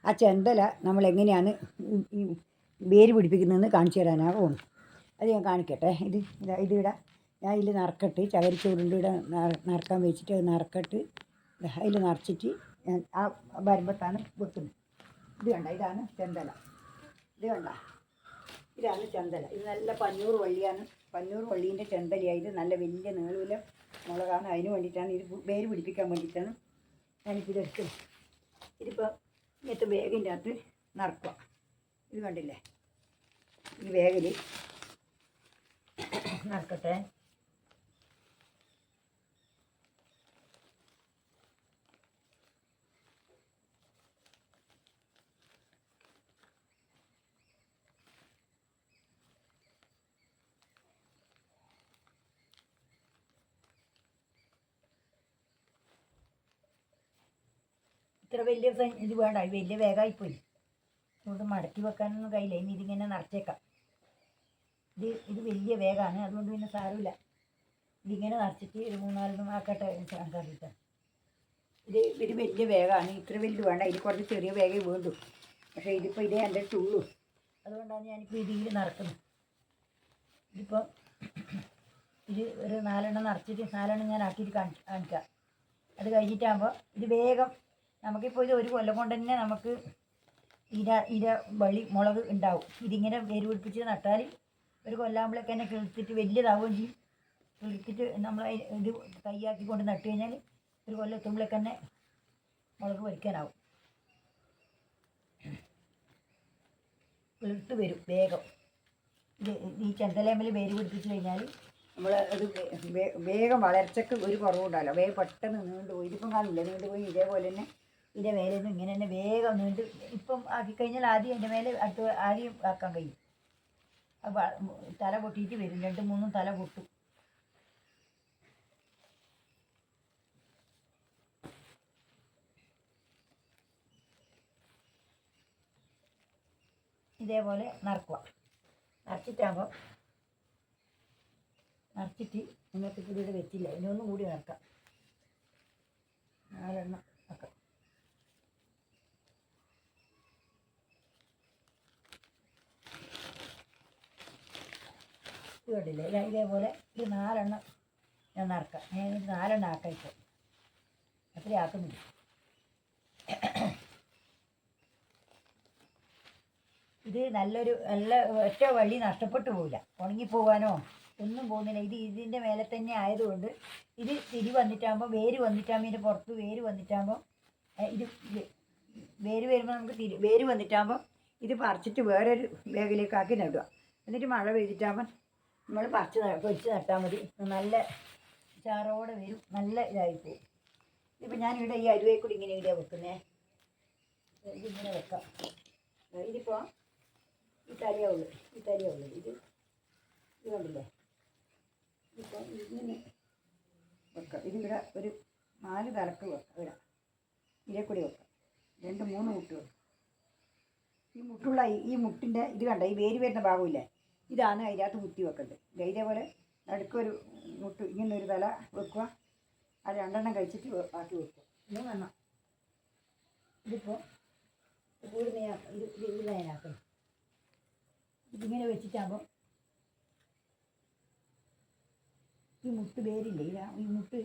ആ ചെന്തല നമ്മൾ എങ്ങനെയാണ് ഈ വേര് പിടിപ്പിക്കുന്നതെന്ന് കാണിച്ചു തരാനാണ് പോകുന്നത്. അത് ഞാൻ കാണിക്കട്ടെ. ഇതിവിടെ ഞാൻ ഇതിൽ നറുക്കട്ട് ചകരിച്ചോറുണ്ട് ഇവിടെ നറുക്കാൻ വെച്ചിട്ട് അത് നറുക്കട്ട് അതിൽ നിറച്ചിട്ട് ഞാൻ ആ വരുമ്പത്താണ് വെക്കുന്നത്. ഇത് കണ്ട, ഇതാണ് ചെന്തല. ഇത് കണ്ട, ഇതാണ് ചെന്തല. ഇത് നല്ല പഞ്ഞൂറ് വള്ളിയാണ്. പഞ്ഞൂറ് വള്ളീൻ്റെ ചെന്തലയായത് നല്ല വലിയ നീളവില മുളകാണ്. അതിന് വേണ്ടിയിട്ടാണ് ഇത് വേര് പിടിപ്പിക്കാൻ വേണ്ടിയിട്ടാണ് ഞാനിപ്പോൾ ഇതെടുക്കുന്നത്. ഇതിപ്പോൾ ഇങ്ങനത്തെ വേഗിൻ്റെ അകത്ത് നിറക്കുക. ഇത് കണ്ടില്ലേ, ഈ വേഗിൽ നിറക്കട്ടെ. ഇത്ര വലിയ ഇത് വേണ്ട, വലിയ വേഗമായിപ്പോയി. അതുകൊണ്ട് മടക്കി വെക്കാനൊന്നും കഴിയില്ല. ഇനി ഇതിങ്ങനെ നിറച്ചേക്കാം. ഇത് വലിയ വേഗമാണ്, അതുകൊണ്ട് പിന്നെ സാരമില്ല. ഇതിങ്ങനെ നിറച്ചിട്ട് ഒരു 3-4 ആക്കട്ടെ കറിയിട്ട്. ഇത് വലിയ വേഗമാണ്. ഇത്ര വലുത് വേണ്ട, ഇതിൽ കുറച്ച് ചെറിയ വേഗം വേണ്ടു. പക്ഷേ ഇതിപ്പോൾ ഇതേ എൻ്റെ അടുത്തുള്ളൂ. അതുകൊണ്ടാണ് ഞാനിപ്പോൾ ഇതിൽ നിറക്കുന്നത്. ഇതിപ്പോൾ ഇത് ഒരു 4 എണ്ണം നിറച്ചിട്ട് 4 എണ്ണം ഞാൻ ആക്കിയിട്ട് കാണിക്കാം. അത് കഴിഞ്ഞിട്ടാകുമ്പോൾ ഇത് വേഗം നമുക്കിപ്പോൾ ഇത് ഒരു കൊല്ലം കൊണ്ട് തന്നെ നമുക്ക് ഇര വള്ളി മുളക് ഉണ്ടാവും. ഇതിങ്ങനെ വേര് പിടിപ്പിച്ച് നട്ടാൽ ഒരു കൊല്ലാകുമ്പോഴേക്ക് തന്നെ കിളിർത്തിട്ട് വലിയതാവുകയും ചെയ്യും. കിളിർത്തിട്ട് നമ്മൾ ഇത് കൈയാക്കി കൊണ്ട് നട്ട് കഴിഞ്ഞാൽ ഒരു കൊല്ലം എത്തുമ്പോഴേക്ക് തന്നെ മുളക് പൊരിക്കാനാവും. കിളിർത്ത് വരും വേഗം. ഈ ചെന്തലേമ്മൽ വേര് പിടിപ്പിച്ച് കഴിഞ്ഞാൽ നമ്മൾ അത് വേഗം വളർച്ചയ്ക്ക് ഒരു കുറവുണ്ടാവില്ല. വേഗം പെട്ടെന്ന് നീണ്ടുപോയി. ഇതിപ്പം കാണില്ല, നീണ്ടുപോയി. ഇതേപോലെ തന്നെ ഇതിൻ്റെ മേലെ നിന്ന് ഇങ്ങനെ തന്നെ വേഗം നീണ്ട് ഇപ്പം ആക്കിക്കഴിഞ്ഞാൽ ആദ്യം എൻ്റെ മേലെ ആദ്യം ആക്കാൻ കഴിയും. തല പൊട്ടിയിട്ട് വരും, 2-3 തല പൊട്ടും. ഇതേപോലെ നിറക്കുക. നിറച്ചിട്ട് നിങ്ങൾക്ക് ഇവിടെ വെച്ചില്ല, ഇതിനൊന്നും കൂടി നിറക്കാം. 4 എണ്ണം ആക്കാം. ഇത് കണ്ടില്ലേ, ഇതേപോലെ ഇത് 4 എണ്ണം ഞാൻ നിറക്കാം. ഞാൻ 4 എണ്ണം ആക്കാം. ഇപ്പോൾ അത്രയും ആക്കുന്നില്ല. ഇത് നല്ല ഒറ്റ വള്ളി നഷ്ടപ്പെട്ടു പോവില്ല, ഉണങ്ങിപ്പോവാനോ ഒന്നും പോകുന്നില്ല. ഇതിൻ്റെ മേലെ തന്നെ ആയതുകൊണ്ട് ഇത് തിരി വന്നിട്ടാകുമ്പോൾ വേര് വന്നിട്ടാകുമ്പോൾ ഇതിൻ്റെ പുറത്ത് വേര് വന്നിട്ടാകുമ്പോൾ ഇത് വേര് വരുമ്പോൾ നമുക്ക് വേര് വന്നിട്ടാകുമ്പോൾ ഇത് പറിച്ചിട്ട് വേറൊരു ബാഗിലേക്ക് ആക്കി നടുക. എന്നിട്ട് മഴ പെയ്തിട്ടാകുമ്പോൾ നമ്മൾ പൊരിച്ച് നട്ടാൽ മതി. നല്ല ചാറോടെ വരും, നല്ല ഇതായിപ്പോവും. ഇതിപ്പോൾ ഞാനിവിടെ ഈ അരുവേ കൂടി ഇങ്ങനെ ഇവിടെ വെക്കുന്നത്. ഇതിങ്ങനെ വെക്കാം. ഇതിപ്പോൾ ഈ തലയുള്ളൂ ഇത് കണ്ടില്ലേ. ഇപ്പോൾ ഇങ്ങനെ വെക്കാം. ഇതിവിടെ ഒരു 4 തലക്ക് വെക്കാം. ഇവിടെ ഇതേ കൂടി വെക്കാം. 2-3 മുട്ട് വെക്കാം. ഈ മുട്ടിൻ്റെ ഇത് കണ്ട, ഈ വേര് വരുന്ന ഭാഗമില്ലേ, ഇതാണ് അതിനകത്ത് കുത്തി വെക്കേണ്ടത്. ഇതേപോലെ നടുക്കൊരു മുട്ട് ഇങ്ങനെ ഒരു തല വെക്കുക. അത് 2 എണ്ണം കഴിച്ചിട്ട് ആക്കി വെക്കുക. ഇതും വേണം. ഇതിപ്പോൾ ഇത് ഞാനാക്കണം. ഇതിങ്ങനെ വെച്ചിട്ടാകുമ്പോൾ ഈ മുട്ട് വേരില്ലേ, ഈ മുട്ട്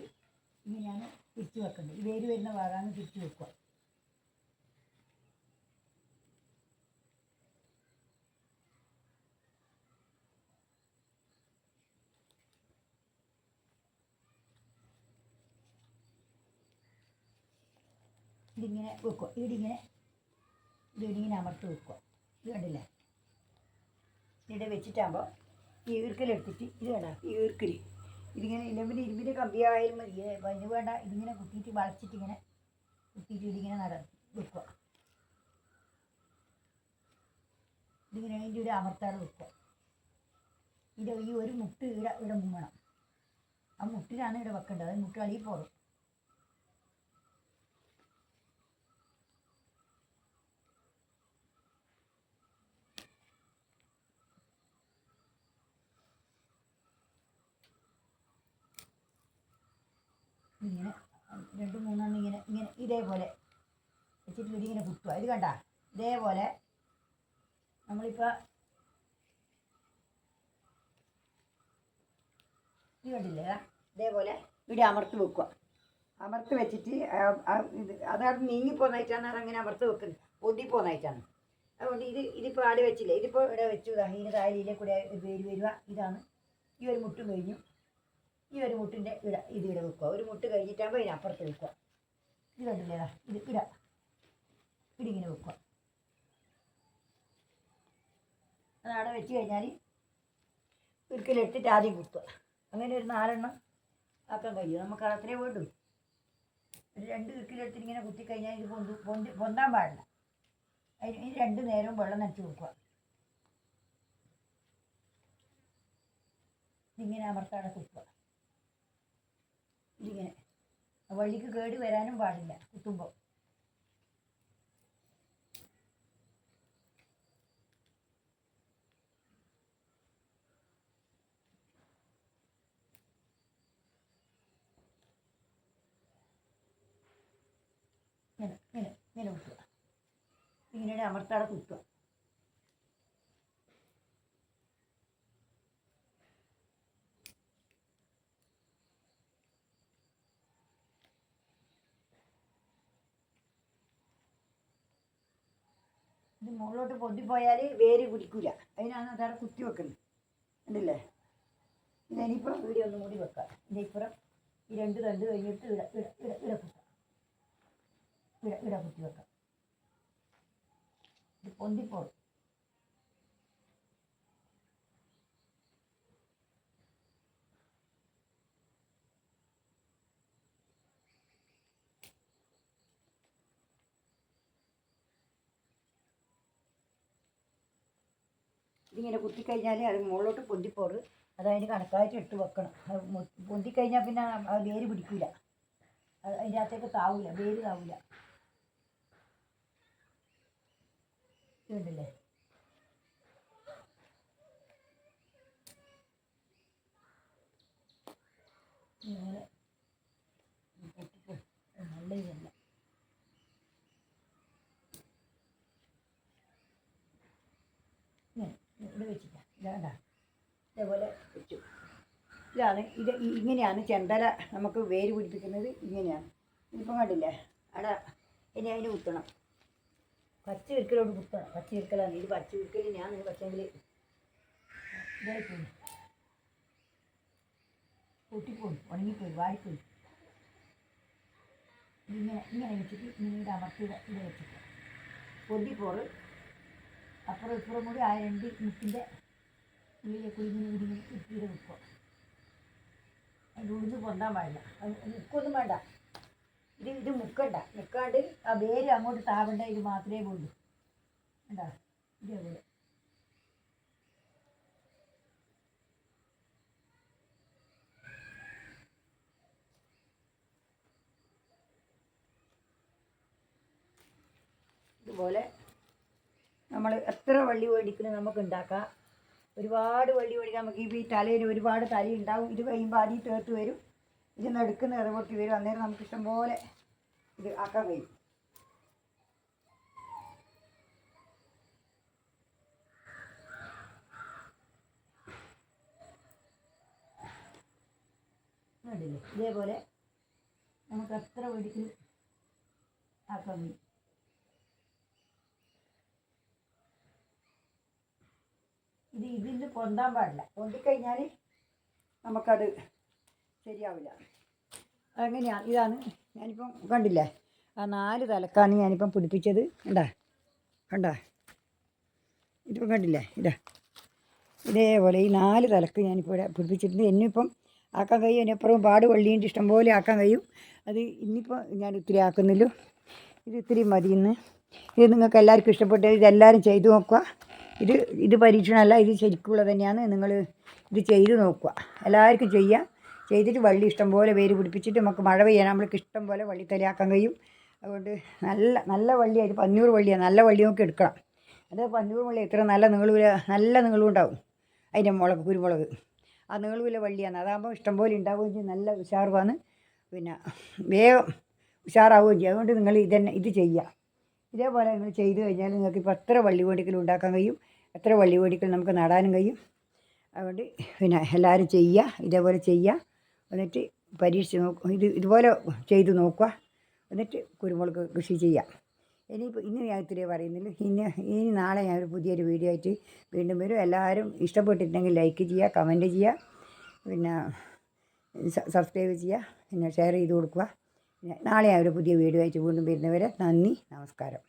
ഇങ്ങനെയാണ് തിരിച്ച് വെക്കേണ്ടത്. ഈ വേര് വരുന്ന ഭാഗമാണ് തിരിച്ച് വെക്കുക. ഇതിങ്ങനെ വെക്കുക. ഇതിങ്ങനെ അമർത്തി വെക്കുക. ഇത് കണ്ടില്ലേ, ഇവിടെ വെച്ചിട്ടാകുമ്പോൾ ഈ ഈർക്കലെടുത്തിട്ട് ഇത് വേണ്ട, ഈ ഈർക്കൽ ഇതിങ്ങനെ ഇരുമ്പിൻ്റെ കമ്പിയായാലും മതി. അതിന് വേണ്ട, ഇതിങ്ങനെ കുത്തിയിട്ട് വളച്ചിട്ട് ഇങ്ങനെ കുത്തിയിട്ട് ഇതിങ്ങനെ വെക്കുക. ഇതിങ്ങനെ അതിൻ്റെ ഒരു അമർത്താതെ വെക്കുക. ഈ ഒരു മുട്ട് ഇവിടെ മുങ്ങണം. ആ മുട്ടിലാണ് ഇവിടെ വെക്കേണ്ടത്. അത് മുട്ട് അളിയിൽ പോകും. ഇങ്ങനെ 2-3 ഇങ്ങനെ ഇതേപോലെ വെച്ചിട്ട് ഇതിങ്ങനെ കുത്തുക. ഇത് കണ്ട, ഇതേപോലെ നമ്മളിപ്പോൾ ഇത് കണ്ടില്ലേ, ഇതേപോലെ ഇവിടെ അമർത്തി വെക്കുക. അമർത്തി വെച്ചിട്ട് ഇത് അതാണ് നീങ്ങിപ്പോന്നായിട്ടാണ് അതങ്ങനെ അമർത്തി വെക്കുന്നത്, പൊന്തിപ്പോന്നായിട്ടാണ്. അതുകൊണ്ട് ഇതിപ്പോൾ ആടെ വെച്ചില്ലേ, ഇതിപ്പോൾ ഇവിടെ വെച്ചു. ഇതിന് താലിയിലെ കൂടെ വേര് വരിക. ഇതാണ് ഈ ഒരു മുട്ടും കഴിഞ്ഞു. ഈ ഒരു മുട്ടിൻ്റെ ഇവിടെ വെക്കുക. ഒരു മുട്ട് കഴിഞ്ഞിട്ടാകുമ്പോൾ ഇതിനപ്പുറത്ത് വെക്കുക. ഇത് കണ്ടില്ലേ, ഇതിങ്ങനെ വെക്കുക. അതവിടെ വെച്ച് കഴിഞ്ഞാൽ ഒരിക്കലെടുത്തിട്ട് ആദ്യം കുത്തുക. അങ്ങനെ ഒരു 4 എണ്ണം ആക്കാൻ കഴിയും. നമുക്ക് അത്രേ വേണ്ടു. ഒരു 2 ഇറുക്കിലെടുത്തിട്ട് ഇങ്ങനെ കുത്തിക്കഴിഞ്ഞാൽ ഇത് പൊന്താൻ പാടില്ല. അതിന് 2 നേരവും വെള്ളം നനച്ച് കൊടുക്കുക. ഇതിങ്ങനെ അമർത്താടെ കുത്തുക. ഇതിങ്ങനെ വള്ളിക്ക് കേട് വരാനും പാടില്ല കുത്തുമ്പോൾ. ഇങ്ങനെ കുത്തുക. ഇങ്ങനെ അമർത്താടെ കുത്തുക. ഇത് മുകളിലോട്ട് പൊന്തിപ്പോയാൽ വേര് പിടിക്കില്ല. അതിനാണ് അതവിടെ കുത്തി വെക്കുന്നത്. ഉണ്ടല്ലേ, ഇതിനിപ്പോൾ ഇവിടെ ഒന്നും കൂടി വെക്കാം. ഇതിപ്പുറം ഈ 2 തണ്ട് കഴിഞ്ഞിട്ട് ഇട കുത്താം. ഇട കുത്തി വെക്കാം. ഇത് പൊന്തിപ്പോകും. ഇതിങ്ങനെ കുത്തിക്കഴിഞ്ഞാൽ അത് മുകളിലോട്ട് പൊന്തിപ്പോറ്. അതതിന് കണക്കായിട്ട് ഇട്ട് വെക്കണം. പൊന്തിക്കഴിഞ്ഞാൽ പിന്നെ അത് വേര് പിടിക്കില്ല. അതിൻ്റെ അകത്തേക്ക് താവില്ല, വേര് താവില്ല. ഇതുണ്ടല്ലേ, ഇങ്ങനെ നല്ല ഇതല്ല. ഇവിടെ വെച്ചില്ല, ഇതാണ്ട ഇതേപോലെ വെച്ചു. ഇങ്ങനെയാണ് ചെന്തല നമുക്ക് വേര് പിടിപ്പിക്കുന്നത്. ഇങ്ങനെയാണ്. ഇതിപ്പം കണ്ടില്ലേ, അവിടെ ഇനി അതിന് കുത്തണം. പച്ച ഇരിക്കലോട് കുത്തണം. പച്ച ഇരിക്കലാണ് ഇത്. പച്ച ഇരിക്കൽ ഞാൻ പക്ഷേങ്കിൽ ഇതായിപ്പോയി, പൊട്ടിപ്പോയി, ഉണങ്ങിപ്പോയി, വാടിപ്പോയി. ഇങ്ങനെ വെച്ചിട്ട് ഇങ്ങനെ അമർത്തി ഇത് വെച്ചിട്ട് പൊന്തിപ്പോറ്. അപ്പുറം ഇപ്പുറം കൂടി ആ 2 മുട്ടിൻ്റെ ഉള്ളിലേക്ക് ഇങ്ങനെ ഇട്ടിട്ട് വെക്കുക. അതിൻ്റെ ഉള്ളിൽ പൊന്താൻ പാടില്ല. മുക്കൊന്നും വേണ്ട. ഇത് മുക്കാണ്ട് ആ വേര് അങ്ങോട്ട് താവണ്ട. ഇത് മാത്രമേ പോളൂ. കണ്ടോ, ഇതേപോലെ. ഇതുപോലെ നമ്മൾ എത്ര വള്ളി മേടിക്കുന്നത് നമുക്ക് ഉണ്ടാക്കാം. ഒരുപാട് വള്ളി മേടിക്കാം. നമുക്ക് ഈ തലയിൽ ഒരുപാട് തല ഉണ്ടാവും. ഇത് കഴിയുമ്പോൾ ആദ്യം തേർത്ത് വരും. ഇത് നടുക്കുന്ന ഇറപൊട്ടി വരും. അന്നേരം നമുക്ക് ഇഷ്ടം പോലെ ഇത് ആക്കാൻ കഴിയും. കണ്ടില്ലേ, ഇതേപോലെ നമുക്ക് എത്ര വെടിക്ക് ആക്കാൻ കഴിയും. ഇതിൽ പൊന്താൻ പാടില്ല. പൊന്തിക്കഴിഞ്ഞാൽ നമുക്കത് ശരിയാവില്ല. അങ്ങനെയാണ്. ഇതാണ് ഞാനിപ്പം കണ്ടില്ലേ, ആ 4 തലക്കാണ് ഞാനിപ്പം പിടിപ്പിച്ചത്. കണ്ടാ ഇതിപ്പം കണ്ടില്ലേ, ഇതേപോലെ ഈ 4 തലക്ക് ഞാനിപ്പോൾ ഇവിടെ പിടിപ്പിച്ചിട്ടുണ്ട്. എന്നിപ്പം ആക്കാൻ കഴിയും. അതിനപ്പുറം പാട് വള്ളിയുണ്ട്, ഇഷ്ടംപോലെ ആക്കാൻ കഴിയും. അത് ഇന്നിപ്പോൾ ഞാൻ ഇത്തിരി ആക്കുന്നില്ലോ. ഇത് ഇത്തിരി മതിയെന്ന്. ഇത് നിങ്ങൾക്ക് എല്ലാവർക്കും ഇഷ്ടപ്പെട്ട ഇതെല്ലാവരും ചെയ്തു നോക്കുക. ഇത് പരീക്ഷണമല്ല, ഇത് ശരിക്കുള്ളത് തന്നെയാണ്. നിങ്ങൾ ഇത് ചെയ്ത് നോക്കുക. എല്ലാവർക്കും ചെയ്യാം. ചെയ്തിട്ട് വള്ളി ഇഷ്ടംപോലെ വേര് പിടിപ്പിച്ചിട്ട് നമുക്ക് മഴ പെയ്യാൻ നമ്മൾക്ക് ഇഷ്ടം പോലെ വള്ളി തലയാക്കാൻ കഴിയും. അതുകൊണ്ട് നല്ല വള്ളിയായിട്ട് 500 വള്ളിയാണ്. നല്ല വള്ളി നോക്കി എടുക്കണം. അത് 500 വള്ളി എത്ര നല്ല നീളവും ഉണ്ടാവും. അതിൻ്റെ കുരുമുളക് ആ നീളവിലെ വള്ളിയാണ്. അതാകുമ്പോൾ ഇഷ്ടംപോലെ ഉണ്ടാവുകയും ചെയ്യും. നല്ല ഉഷാറുമാണ്. പിന്നെ വേഗം ഉഷാറാവുകയും ചെയ്യും. അതുകൊണ്ട് നിങ്ങൾ ഇത് ചെയ്യുക. ഇതേപോലെ നിങ്ങൾ ചെയ്ത് കഴിഞ്ഞാൽ നിങ്ങൾക്ക് ഇപ്പോൾ എത്ര വള്ളിവോടിക്കൽ ഉണ്ടാക്കാൻ കഴിയും, എത്ര വള്ളിവോടിക്കൽ നമുക്ക് നടാനും കഴിയും. അതുകൊണ്ട് പിന്നെ എല്ലാവരും ചെയ്യുക, ഇതേപോലെ ചെയ്യുക. എന്നിട്ട് പരീക്ഷിച്ച് നോക്കുക, ഇതുപോലെ ചെയ്ത് നോക്കുക. എന്നിട്ട് കുരുമുളക് കൃഷി ചെയ്യുക. ഇന്ന് ഞാൻ ഇത്തിരി പറയുന്നില്ല. ഇനി നാളെ ഞാനൊരു പുതിയൊരു വീഡിയോ ആയിട്ട് വീണ്ടും വരും. എല്ലാവരും ഇഷ്ടപ്പെട്ടിട്ടുണ്ടെങ്കിൽ ലൈക്ക് ചെയ്യുക, കമൻറ്റ് ചെയ്യുക, പിന്നെ സബ്സ്ക്രൈബ് ചെയ്യുക, പിന്നെ ഷെയർ ചെയ്ത് കൊടുക്കുക. നാളെ ഞാനൊരു പുതിയ വീഡിയോ ആയിട്ട് വീണ്ടും വരുന്നവരെ നന്ദി, നമസ്കാരം.